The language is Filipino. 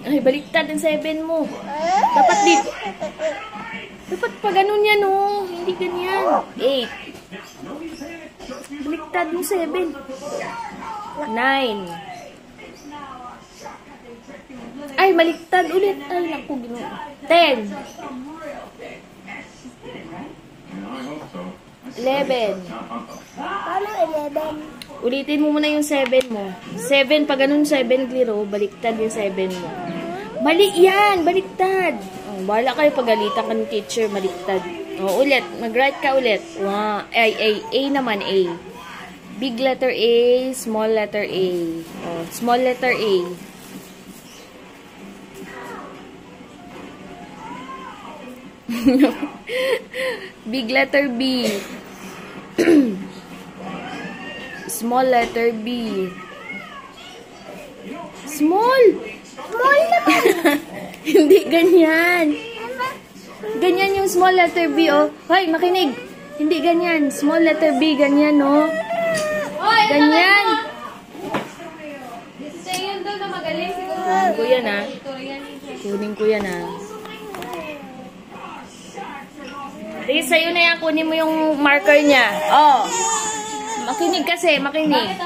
Ay, baliktad ang 7 mo. Dapat dito. Dapat pa ganun yan, oh. Hindi ganyan. 8. Baliktad mo 7. 9. Ay, baliktad ulit. Ay, naku, gino. 10. 11. Paano 11? Ulitin mo muna yung 7 mo. 7, pag ganun 7, Gliro, baliktad yung 7 mo. Mali yan! Baliktad! Oh, bahala kayo pagalitan ka ng teacher, baliktad. Oh, ulit. Mag-write ka ulit. Wow. A naman, A. Big letter A, small letter A. Oh, small letter A. Big letter B. Small letter B. Small! Small naman. Hindi ganyan. Ganyan yung small letter B, oh. Hoy, makinig. Hindi ganyan. Small letter B, ganyan, oh. Ganyan. Sa'yo doon na magaling. Kunin ko yan, ah. Kunin ko yan, ah. Sige, sa'yo na yan. Kunin mo yung marker niya. Oh. Makinig kasi, makinig.